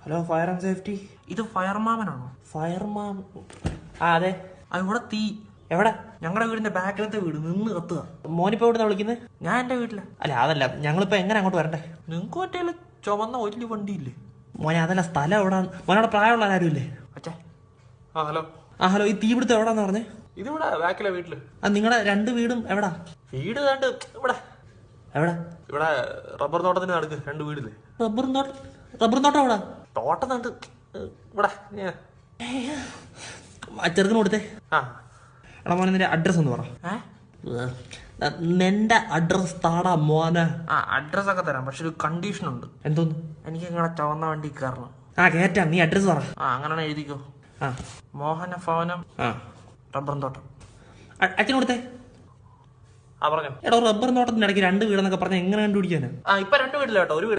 Hello, fire and safety. ഇത് ഫയർമാമനാണോ? Fireman? ആ അതെ. ഇവിടെ തീ. എവിടെ? ഞങ്ങളുടെ വീടിന്റെ ബാക്കിലത്തെ വീട് നിന്ന് കത്തുക. മോനിപ്പോ എവിടുന്നാ വിളിക്കുന്നത്? ഞാൻ എന്റെ വീട്ടില്. അല്ല അതല്ല, ഞങ്ങളിപ്പോ എങ്ങനെ അങ്ങോട്ട് വരണ്ടേ? നിങ്ങക്ക് മറ്റേ ചുമന്ന വലിയ വണ്ടിയില്ലേ? മോനെ അതല്ല, സ്ഥലം എവിടാണ്? മോനവിടെ പ്രായമുള്ള ആരും ഇല്ലേ? അച്ഛാ. ആ ഹലോ. ആ ഹലോ, ഈ തീപിടുത്തം എവിടാന്ന് പറഞ്ഞേ? ഇതിവിടെ ബാക്കിലെ വീട്ടില്. നിങ്ങളുടെ രണ്ട് വീടും എവിടാ? വീട് കണ്ട് ഇവിടെ. എവിടെ? ഇവിടെ റബ്ബർ തോട്ടത്തിന് നടക്ക് 2 വീടില്ലേ? റബ്ബർ തോട്ടം എവിടാ? തോട്ടം നട്ട് ഇവിടെ. ചെറുക്കന് കൊടുത്തേ. ആ എടാ മോനെ, നിന്റെ അഡ്രസ് ഒന്ന് പറ. നിന്റെ അഡ്രസ് താടാ മോനെ. അഡ്രസ് ഒക്കെ തരാം, പക്ഷെ ഒരു കണ്ടീഷൻ ഉണ്ട്. എന്തോന്ന്? എനിക്ക് നിങ്ങളെ ചുവന്ന വണ്ടി കയറണം. കേറ്റാം, നീ അഡ്രസ് പറ. അങ്ങനെ എഴുതിക്കോ. ആ, മോഹന ഭവനം, റബ്ബർ തോട്ടം. അച്ഛന് കൊടുത്തേ. പറഞ്ഞു. എടോ, റബ്ബർ തോട്ടത്തിന്റെ ഇടയ്ക്ക് 2 വീടെന്നൊക്കെ പറഞ്ഞാൽ എങ്ങനെ കണ്ടുപിടിക്കാനാ? ഇപ്പൊ 2 വീടില്ല കേട്ടോ, ഒരു വീട്.